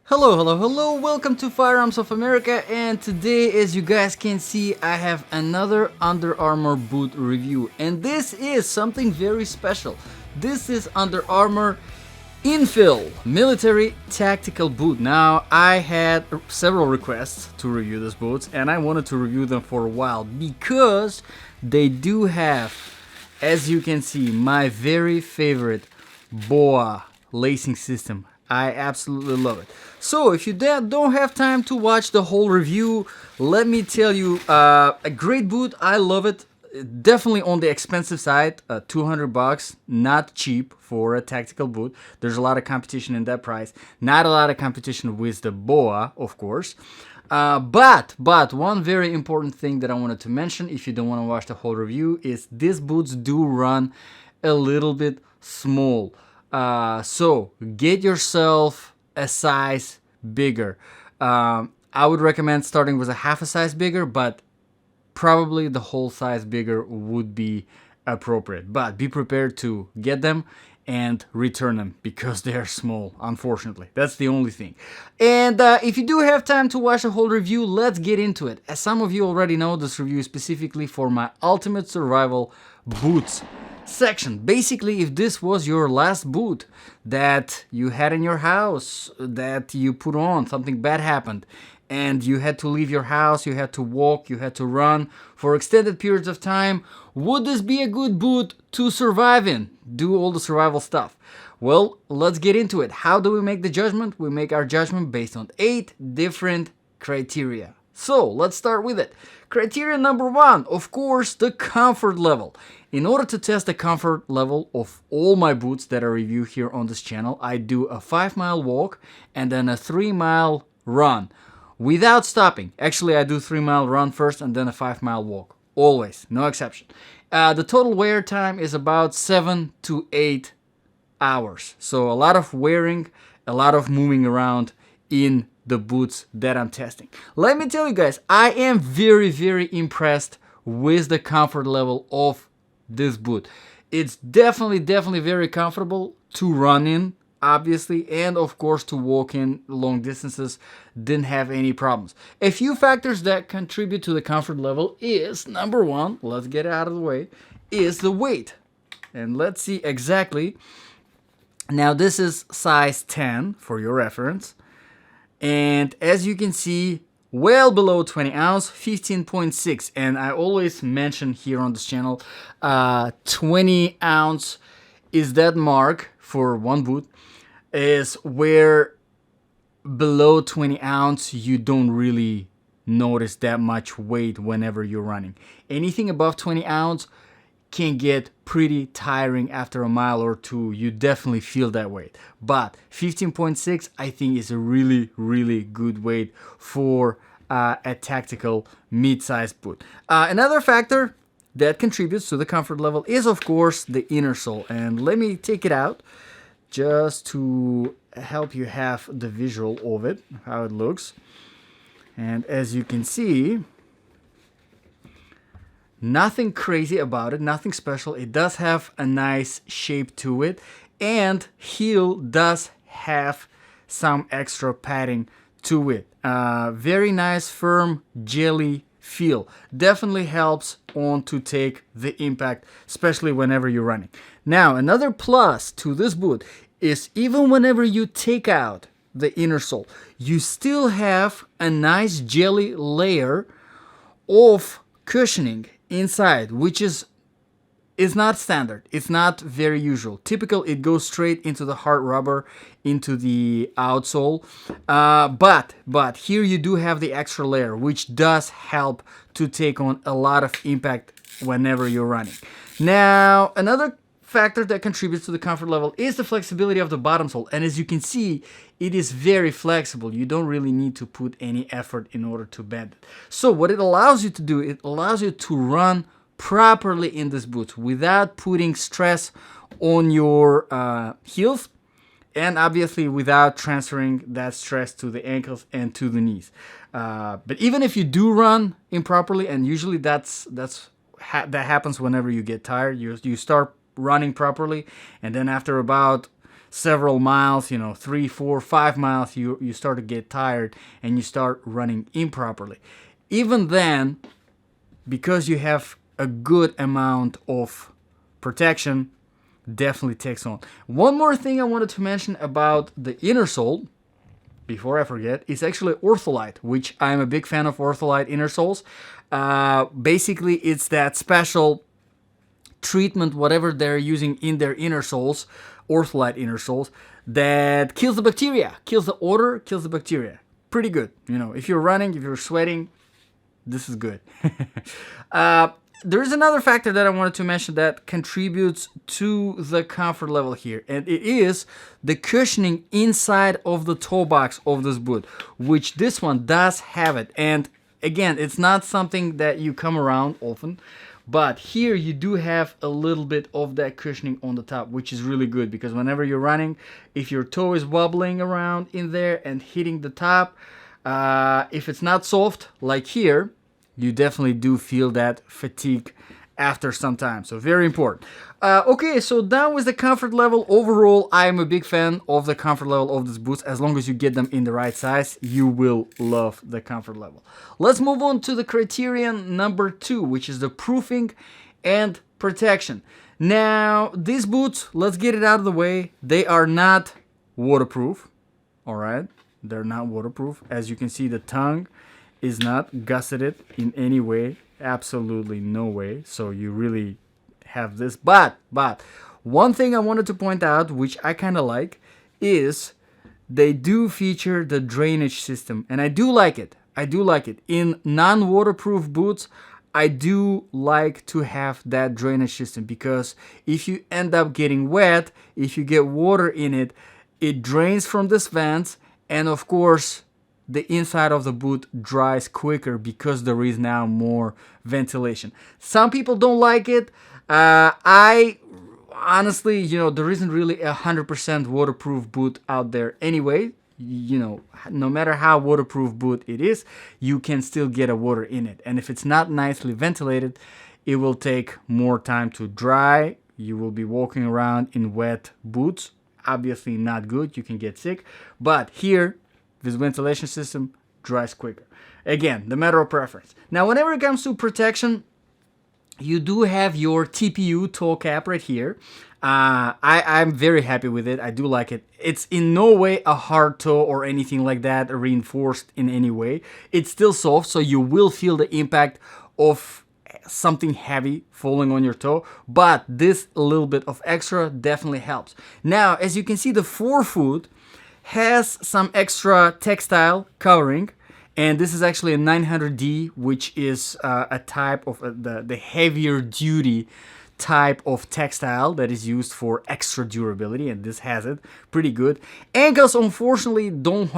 Hello, hello, hello, welcome to Firearms of America, and today, as you guys can see, I have another Under Armour boot review, and this is something very special. This is Under Armour Infil Military Tactical Boot. Now, I had several requests to review these boots, and I wanted to review them for a while because they do have, as you can see, my very favorite BOA lacing system. I absolutely love it. So if you don't have time to watch the whole review, let me tell you, a great boot. I love it. Definitely on the expensive side, $200, not cheap for a tactical boot. There's a lot of competition in that price. Not a lot of competition with the BOA, of course. But one very important thing that I wanted to mention, if you don't want to watch the whole review, is these boots do run a little bit small. So get yourself a size bigger. I would recommend starting with a half a size bigger, but probably the whole size bigger would be appropriate. But be prepared to get them and return them because they are small, unfortunately. That's the only thing. And if you do have time to watch the whole review, let's get into it. As some of you already know, this review is specifically for my Ultimate Survival Boots section. Basically, if this was your last boot that you had in your house that you put on, something bad happened, and you had to leave your house, you had to walk, you had to run for extended periods of time, would this be a good boot to survive in? Do all the survival stuff? Well, let's get into it. How do we make the judgment? We make our judgment based on 8 different criteria. So let's start with it. Criteria number 1, of course, the comfort level. In order to test the comfort level of all my boots that I review here on this channel, I do a 5-mile walk and then a 3-mile run without stopping. Actually, I do 3-mile run first and then a 5-mile walk. Always, no exception. The total wear time is about 7 to 8 hours. So a lot of wearing, a lot of moving around in the boots that I'm testing. Let me tell you guys, I am very, very impressed with the comfort level of this boot. It's definitely very comfortable to run in, obviously, and of course to walk in long distances. Didn't have any problems. A few factors that contribute to the comfort level is, number 1, let's get it out of the way, is the weight. And let's see exactly. Now this is size 10 for your reference. And as you can see, well below 20 ounce, 15.6. And I always mention here on this channel, 20 ounce is that mark for one boot, is where below 20 ounce, you don't really notice that much weight whenever you're running. Anything above 20 ounce can get pretty tiring after a mile or two. You definitely feel that weight. But 15.6 I think is a really good weight for a tactical mid-sized boot. Another factor that contributes to the comfort level is of course the inner sole. And let me take it out just to help you have the visual of it, how it looks. And as you can see, nothing crazy about it, nothing special. It does have a nice shape to it, and heel does have some extra padding to it. Very nice, firm, jelly feel. Definitely helps on to take the impact, especially whenever you're running. Now, another plus to this boot is even whenever you take out the inner sole, you still have a nice jelly layer of cushioning inside, which is not standard. It's not very usual. Typical, it goes straight into the hard rubber, into the outsole. But here you do have the extra layer, which does help to take on a lot of impact whenever you're running. Now, another factor that contributes to the comfort level is the flexibility of the bottom sole. And as you can see, it is very flexible. You don't really need to put any effort in order to bend it. So what it allows you to do, it allows you to run properly in this boot without putting stress on your heels, and obviously without transferring that stress to the ankles and to the knees. But even if you do run improperly, and usually that happens whenever you get tired, you start running properly, and then after about several miles, you know, 3, 4, 5 miles, you start to get tired and you start running improperly. Even then, because you have a good amount of protection, definitely takes on. One more thing I wanted to mention about the inner sole, before I forget, is actually Ortholite, which I'm a big fan of Ortholite inner soles. Basically, it's that special treatment, whatever they're using in their inner soles, Ortholite inner soles, that kills the bacteria, kills the odor, kills the bacteria. Pretty good. You know, if you're running, if you're sweating, this is good. There is another factor that I wanted to mention that contributes to the comfort level here, and it is the cushioning inside of the toe box of this boot, which this one does have it. And again, it's not something that you come around often, but here you do have a little bit of that cushioning on the top, which is really good, because whenever you're running, if your toe is wobbling around in there and hitting the top, if it's not soft like here, you definitely do feel that fatigue after some time. So very important. Okay, so down with the comfort level. Overall, I am a big fan of the comfort level of these boots. As long as you get them in the right size, you will love the comfort level. Let's move on to the criterion number 2, which is the proofing and protection. Now, these boots, let's get it out of the way. They are not waterproof. All right, they're not waterproof. As you can see, the tongue is not gusseted in any way, absolutely no way. So you really have this. But one thing I wanted to point out, which I kind of like, is they do feature the drainage system, and I do like it. I do like it. In non-waterproof boots, I do like to have that drainage system, because if you end up getting wet, if you get water in it, it drains from this vents, and of course the inside of the boot dries quicker because there is now more ventilation. Some people don't like it. I honestly, you know, there isn't really 100% waterproof boot out there anyway. You know, no matter how waterproof boot it is, you can still get a water in it. And if it's not nicely ventilated, it will take more time to dry. You will be walking around in wet boots. Obviously not good. You can get sick. But here, this ventilation system dries quicker. Again, the matter of preference. Now, whenever it comes to protection, you do have your TPU toe cap right here. I'm very happy with it. I do like it. It's in no way a hard toe or anything like that, reinforced in any way. It's still soft, so you will feel the impact of something heavy falling on your toe, but this little bit of extra definitely helps. Now, as you can see, the forefoot has some extra textile covering, and this is actually a 900D, which is a type of the heavier duty type of textile that is used for extra durability, and this has it pretty good. Ankles, unfortunately, don't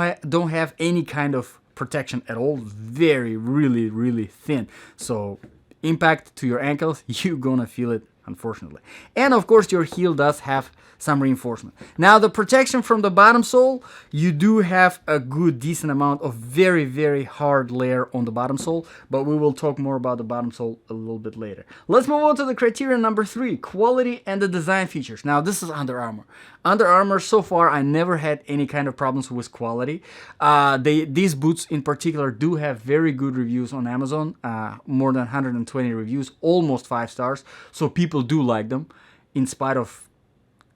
have any kind of protection at all. Very, really thin. So impact to your ankles, you're gonna feel it, unfortunately. And of course, your heel does have some reinforcement. Now, the protection from the bottom sole, you do have a good decent amount of very hard layer on the bottom sole, but we will talk more about the bottom sole a little bit later. Let's move on to the criteria number 3, quality and the design features. Now, this is Under Armour. Under Armour, so far, I never had any kind of problems with quality. These boots in particular do have very good reviews on Amazon, more than 120 reviews, almost 5 stars, so people do like them in spite of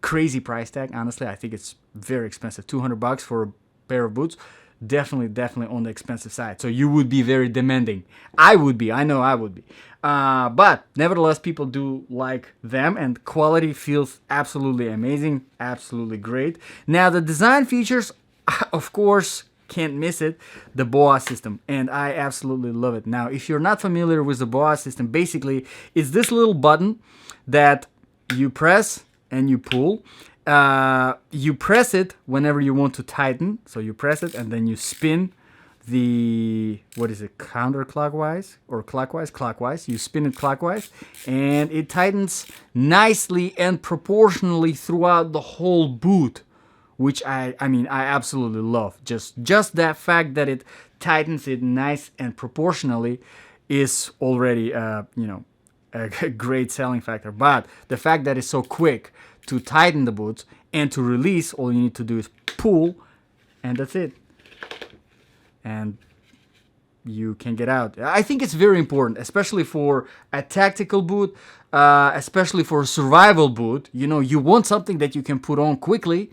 crazy price tag. Honestly, I think it's very expensive. $200 for a pair of boots, definitely on the expensive side. So you would be very demanding. I would be. I know I would be. But nevertheless, people do like them, and quality feels absolutely amazing, absolutely great. Now, the design features, of course, can't miss it, the BOA system, and I absolutely love it. Now, if you're not familiar with the BOA system, basically it's this little button that you press and you pull. You press it whenever you want to tighten. So you press it and then you spin the, what is it, counterclockwise or clockwise? Clockwise. You spin it clockwise and it tightens nicely and proportionally throughout the whole boot, which I mean, I absolutely love. Just that fact that it tightens it nice and proportionally is already, you know, a great selling factor. But the fact that it's so quick to tighten the boots, and to release, all you need to do is pull, and that's it. And you can get out. I think it's very important, especially for a tactical boot, especially for a survival boot. You know, you want something that you can put on quickly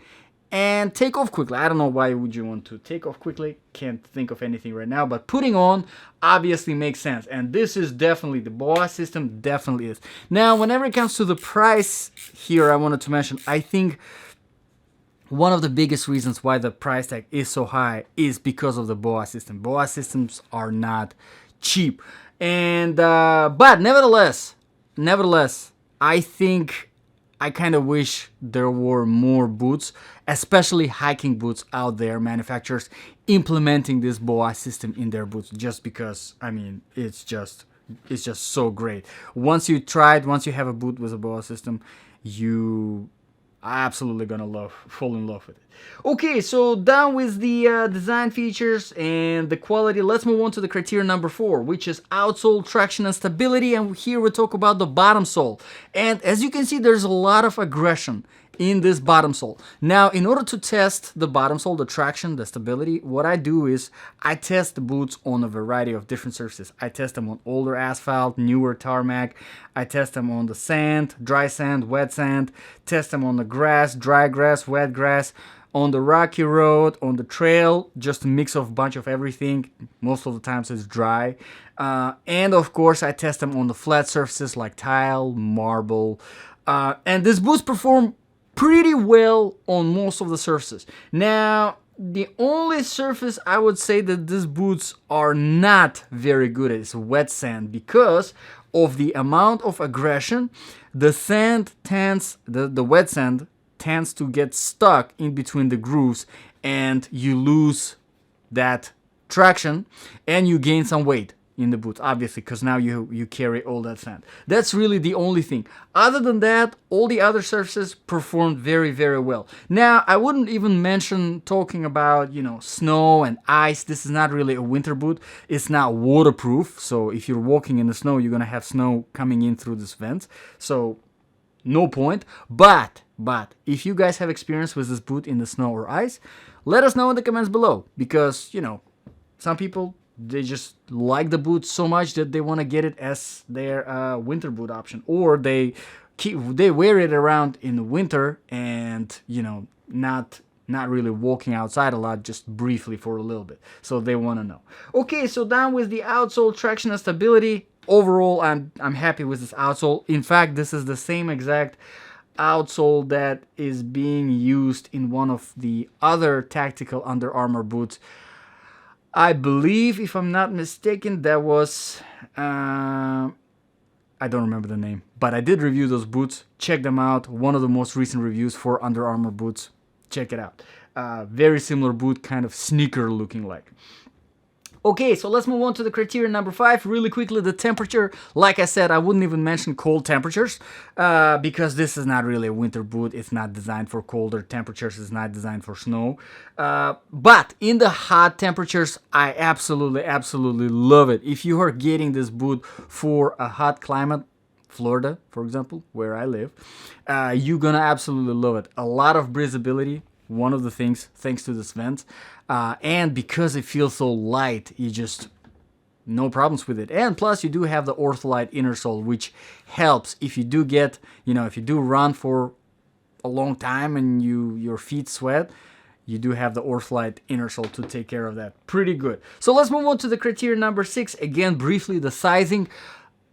and take off quickly. I don't know why would you want to take off quickly. Can't think of anything right now, but putting on obviously makes sense. And this is definitely, the BOA system definitely is. Now, whenever it comes to the price here, I wanted to mention, I think one of the biggest reasons why the price tag is so high is because of the BOA system. BOA systems are not cheap. And, but nevertheless, I think I kind of wish there were more boots, especially hiking boots out there, manufacturers implementing this BOA system in their boots, just because, I mean, it's just so great. Once you have a boot with a BOA system, you absolutely gonna fall in love with it. Okay, so done with the design features and the quality. Let's move on to the criteria number 4, which is outsole traction and stability. And here we talk about the bottom sole. And as you can see, there's a lot of aggression in this bottom sole. Now, in order to test the bottom sole, the traction, the stability, what I do is I test the boots on a variety of different surfaces. I test them on older asphalt, newer tarmac. I test them on the sand, dry sand, wet sand. Test them on the grass, dry grass, wet grass. On the rocky road, on the trail, just a mix of bunch of everything. Most of the times it's dry. And of course, I test them on the flat surfaces like tile, marble. And these boots perform pretty well on most of the surfaces. Now, the only surface I would say that these boots are not very good at is wet sand, because of the amount of aggression. The sand tends, the wet sand tends to get stuck in between the grooves, and you lose that traction and you gain some weight in the boot, obviously, because now you carry all that sand. That's really the only thing. Other than that, all the other surfaces performed very, very well. Now, I wouldn't even mention talking about, you know, snow and ice. This is not really a winter boot. It's not waterproof. So if you're walking in the snow, you're going to have snow coming in through this vent. So no point. But if you guys have experience with this boot in the snow or ice, let us know in the comments below, because, you know, some people, they just like the boot so much that they want to get it as their winter boot option, or they wear it around in the winter and, you know, not really walking outside a lot, just briefly for a little bit. So they want to know. Okay, so down with the outsole traction and stability. Overall, I'm happy with this outsole. In fact, this is the same exact outsole that is being used in one of the other tactical Under Armour boots. I believe, if I'm not mistaken, that was, I don't remember the name, but I did review those boots. Check them out. One of the most recent reviews for Under Armour boots. Check it out. Very similar boot, kind of sneaker looking like. Okay, so let's move on to the criteria number 5. Really quickly, the temperature. Like I said, I wouldn't even mention cold temperatures because this is not really a winter boot. It's not designed for colder temperatures. It's not designed for snow. But in the hot temperatures, I absolutely love it. If you are getting this boot for a hot climate, Florida, for example, where I live, you're gonna absolutely love it. A lot of breathability. One of the things, thanks to this vent, and because it feels so light, you just no problems with it. And plus, you do have the Ortholite inner sole, which helps if you do get, you know, if you do run for a long time and your feet sweat. You do have the Ortholite inner sole to take care of that. Pretty good. So let's move on to the criteria number 6. Again, briefly, the sizing.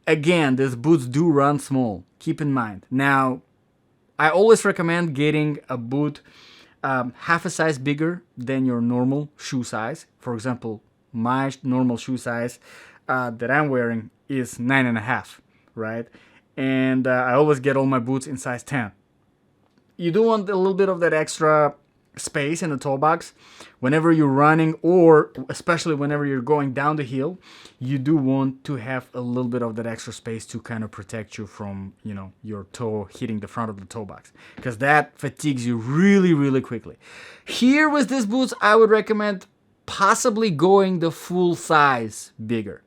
Again, these boots do run small. Keep in mind. Now, I always recommend getting a boot half a size bigger than your normal shoe size. For example, my normal shoe size that I'm wearing is 9.5, right? And I always get all my boots in size 10. You do want a little bit of that extra space in the toe box whenever you're running, or especially whenever you're going down the hill. You do want to have a little bit of that extra space to kind of protect you from, you know, your toe hitting the front of the toe box, because that fatigues you really quickly. Here with these boots, I would recommend possibly going the full size bigger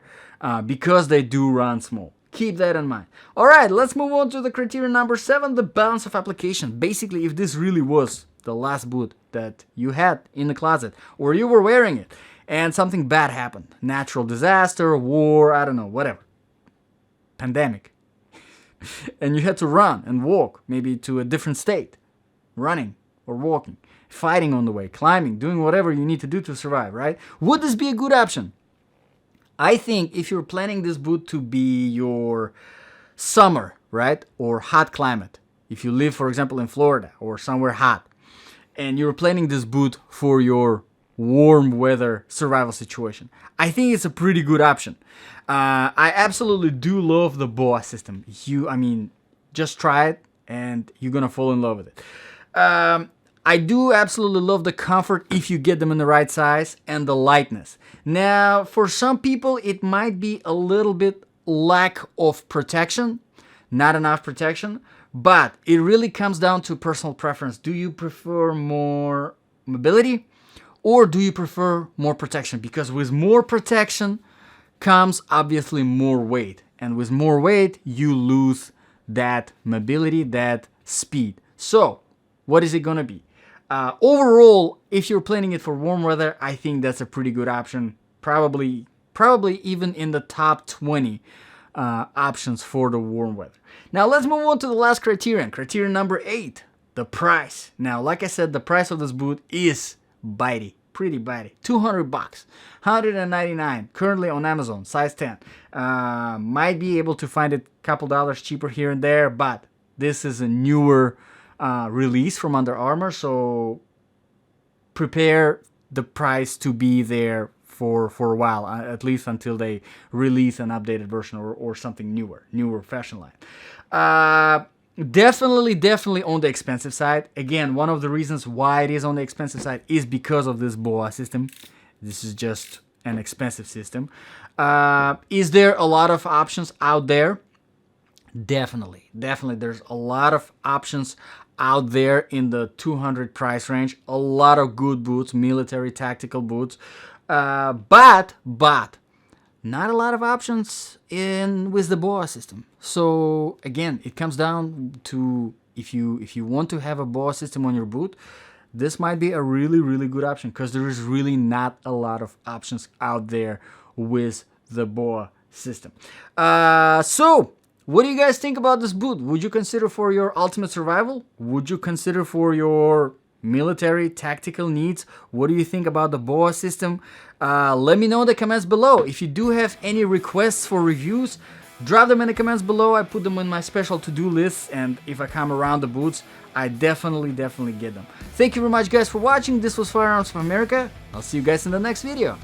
because they do run small. Keep that in mind. Alright, let's move on to the criteria number 7, the balance of application. Basically, if this really was the last boot that you had in the closet, or you were wearing it, and something bad happened, natural disaster, war, I don't know, whatever, pandemic, and you had to run and walk, maybe to a different state, running or walking, fighting on the way, climbing, doing whatever you need to do to survive, right? Would this be a good option? I think if you're planning this boot to be your summer, right, or hot climate, if you live, for example, in Florida or somewhere hot, and you're planning this boot for your warm weather survival situation, I think it's a pretty good option. I absolutely do love the BOA system. Just try it and you're gonna fall in love with it. I do absolutely love the comfort if you get them in the right size, and the lightness. Now, for some people, it might be a little bit lack of protection, not enough protection, but it really comes down to personal preference. Do you prefer more mobility, or do you prefer more protection? Because with more protection comes obviously more weight, and with more weight, you lose that mobility, that speed. So, what is it gonna be? Overall, if you're planning it for warm weather, I think that's a pretty good option. Probably even in the top 20 options for the warm weather. Now let's move on to the last criterion. Criterion number 8, the price. Now, like I said, the price of this boot is bitey, pretty bitey. $200, $199, currently on Amazon, size 10. Might be able to find it a couple dollars cheaper here and there, but this is a newer release from Under Armour, so prepare the price to be there for a while, at least until they release an updated version or something newer fashion line. Definitely on the expensive side. Again, one of the reasons why it is on the expensive side is because of this BOA system. This is just an expensive system. Is there a lot of options out there? Definitely. There's a lot of options out there in the 200 price range. A lot of good boots, military tactical boots, but not a lot of options with the BOA system. So again, it comes down to if you want to have a BOA system on your boot, this might be a really good option, because there is really not a lot of options out there with the BOA system. So what do you guys think about this boot? Would you consider for your ultimate survival? Would you consider for your military tactical needs? What do you think about the BOA system? Let me know in the comments below. If you do have any requests for reviews, drop them in the comments below. I put them in my special to-do list, and if I come around the boots, I definitely get them. Thank you very much, guys, for watching. This was Firearms of America. I'll see you guys in the next video.